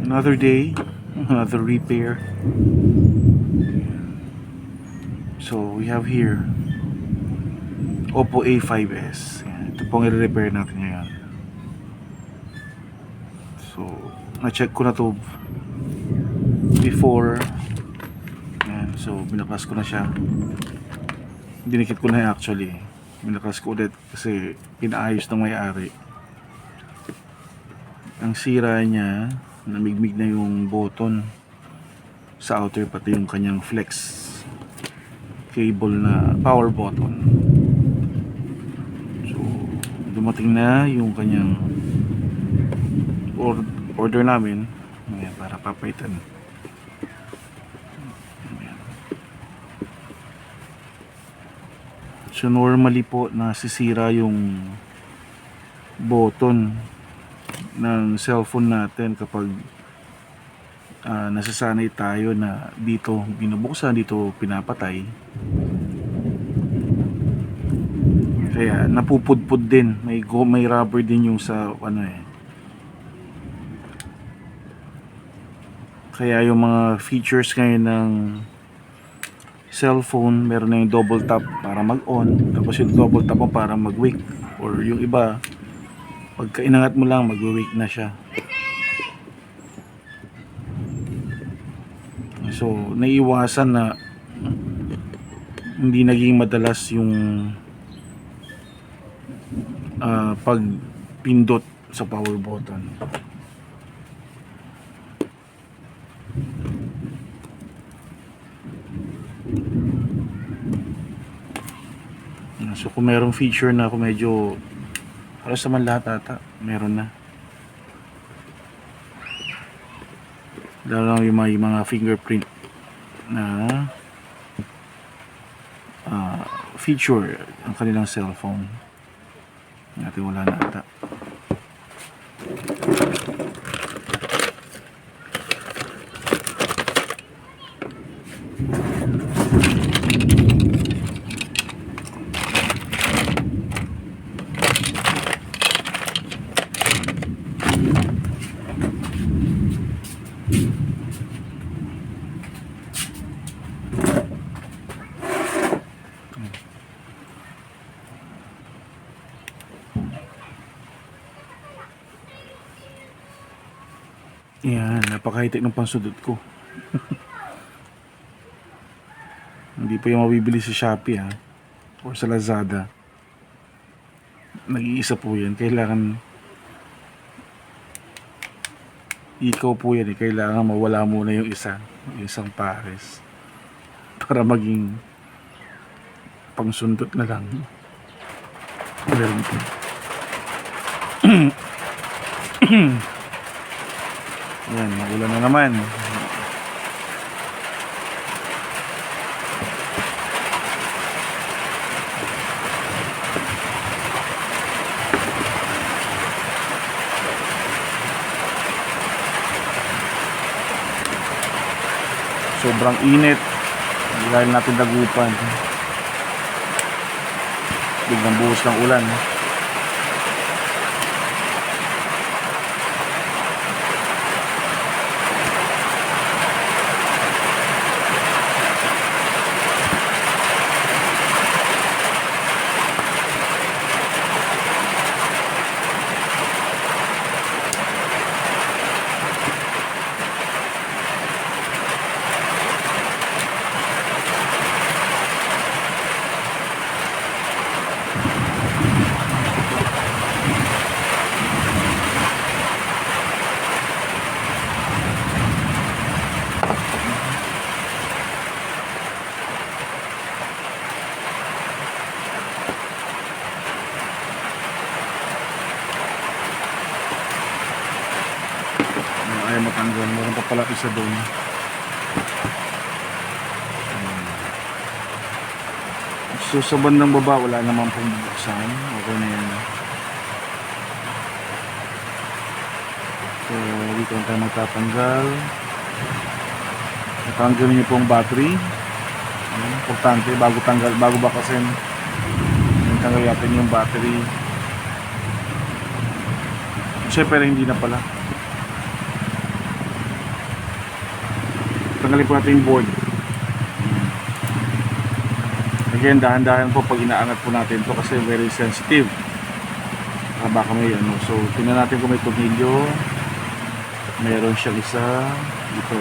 Another day, another repair. So we have here Oppo A5s. Yan, ito pong i-repair natin ngayon. So na-check ko na to before. Yan, so binakas ko na siya. Dinikit ko na actually. Binakas ko ulit kasi pinaayos ng may-ari. Ang sira niya, namigmig na yung button sa outer, pati yung kanyang flex cable na power button. So dumating na yung kanyang order namin. Ayan, para papaitan. Ayan. So normally po nasisira yung button ng cellphone natin kapag nasasanay tayo na dito binubuksan, dito pinapatay. Kaya napupudpud din, may rubber din yung sa Kaya yung mga features ngayon ng cellphone, meron na yung double tap para mag-on, tapos yung double tap mo para mag-wake, or yung iba pagka inangat mo lang mag-wake na siya. So naiiwasan na hindi naging madalas yung pagpindot sa power button. So kung merong feature na kung medyo halos naman lahat ata meron na, lalo yung may mga fingerprint na feature ang kanilang cellphone natin, wala na ata. Yan, napaka-high-tech ng pansudot ko. Hindi pa yung mabibili sa Shopee or sa Lazada. Nag-iisa po yan. Kailangan ikaw po yan kailangan mawala muna yung isang pares para maging pangsundot na lang. Meron po. Yan, magulan na naman. Sobrang init. Dahil natin dagupan. Biglang buhos ng ulan. Ayaw matanggal, meron pa pala isa doon. So sa bandang baba wala namang pong bubuksan. Okay na yan. So dito tayo magtatanggal. Natanggal niyo pong battery. Importante bago bakasin, tanggal natin yung battery. kotse pero hindi na pala. Tanggalin po natin yung board. Again, dahan-dahan po pag inaangat po natin to kasi very sensitive. Baka may ano. So tingnan natin kung may tornilyo. Meron siyang isa dito.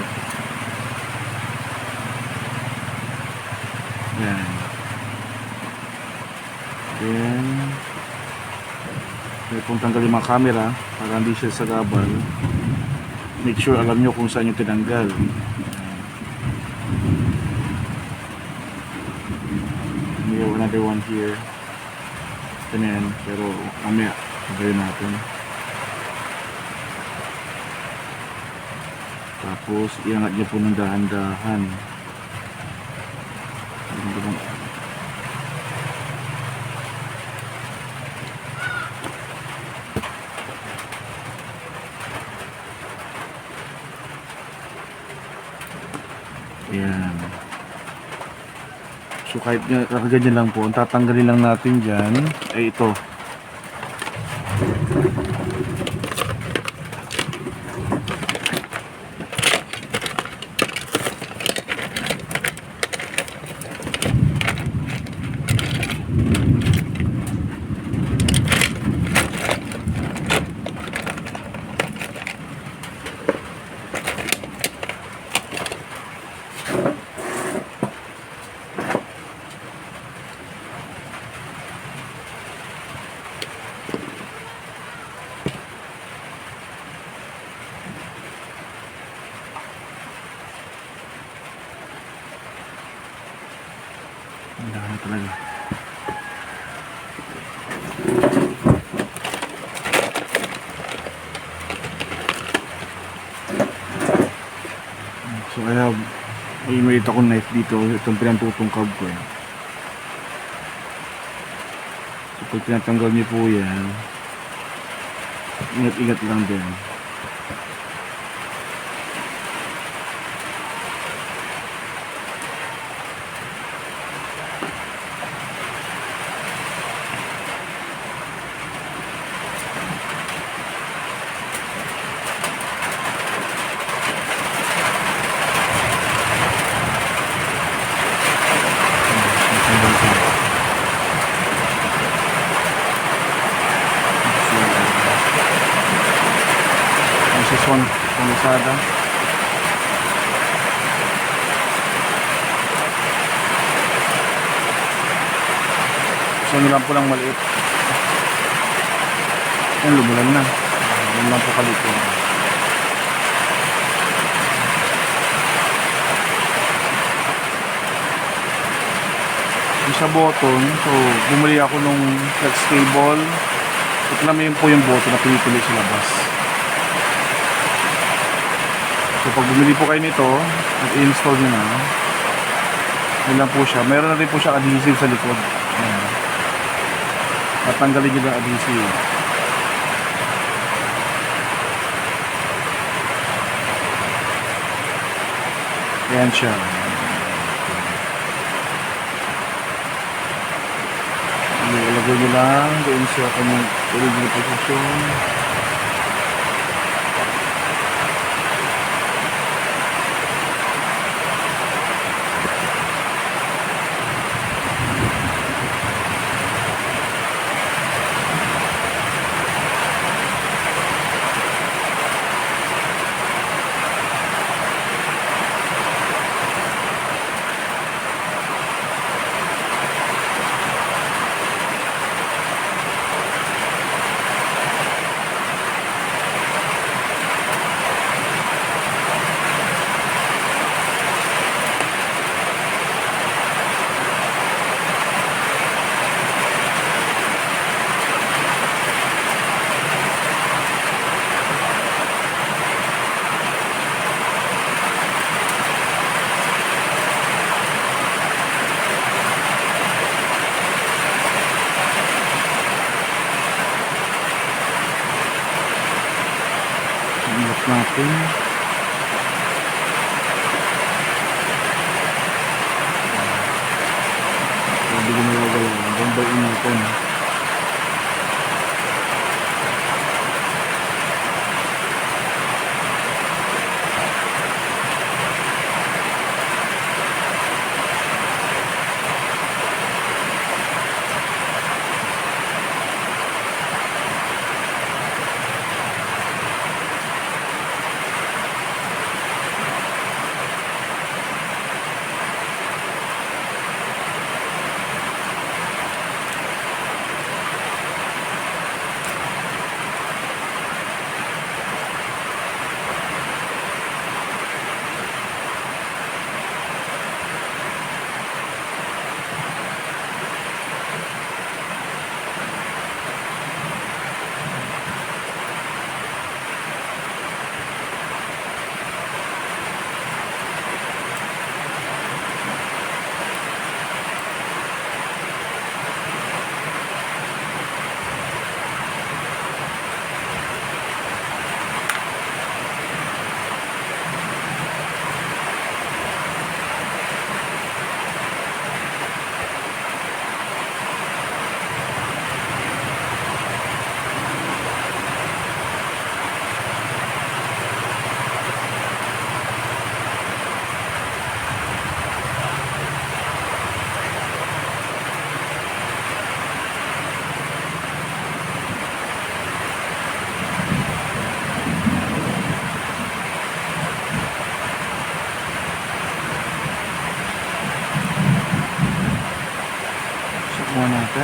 Yan. Then may pong tanggalin mga camera para hindi siya sagabal. Make sure alam nyo kung saan yung tinanggal. We have another one here. Ganyan, pero mamaya tanggalin natin. Tapos iangat nyo po ng dahan-dahan. Ayan. So kahit ganyan lang po, ang tatanggalin lang natin dyan ay ito. Ang talaga. So I have may maliit akong knife dito. Itong pinantutungkab ko. So pag tinatanggal niyo po yan, ingat-ingat lang din. This one from Lazada. So nyo lang po lang maliit. Yan, lumulan na. Yan lang po kalito. Yung sa button, so bumili ako nung flex cable. Ito naman po yung button na pinipili sa labas. So pag bumili po kayo nito at i-install nyo na, yun lang po siya. Meron na rin po siya adhesive sa likod. Ayan. At tanggalin nyo ng adhesive. Ayan siya. Ilagay nyo lang doon sa kanyang original position. Natin hindi ko nalagay bombayin natin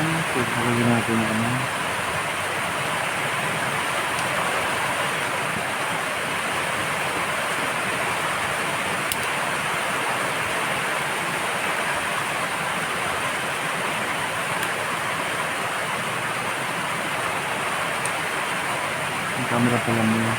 Ayan, pagpapagin natin na ano. Yung camera pala mo.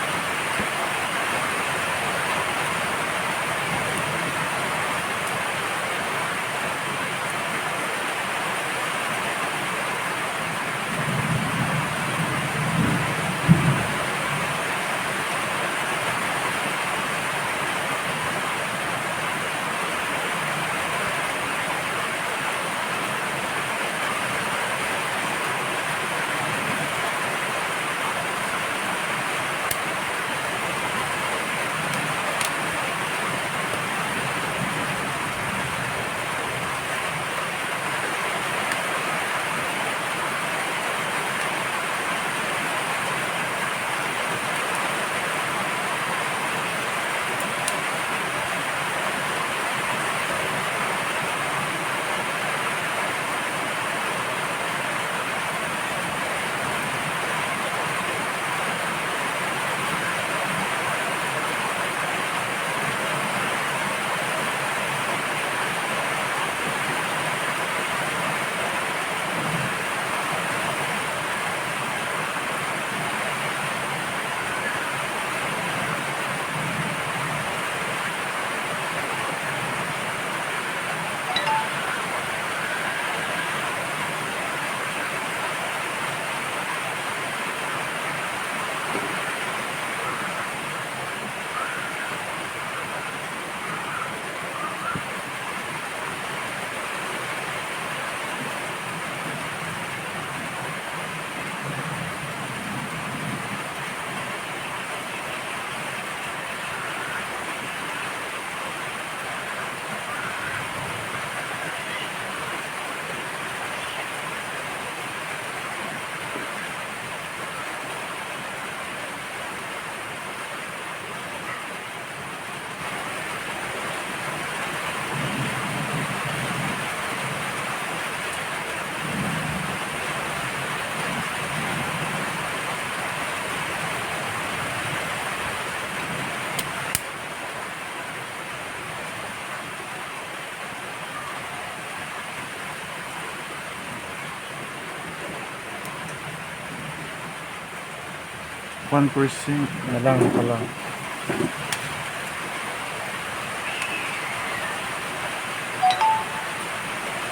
One percent na lang pala.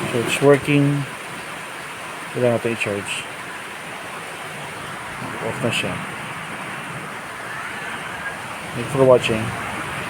So it's working. Kailangan natin i-charge. Off na siya. Thank you for watching.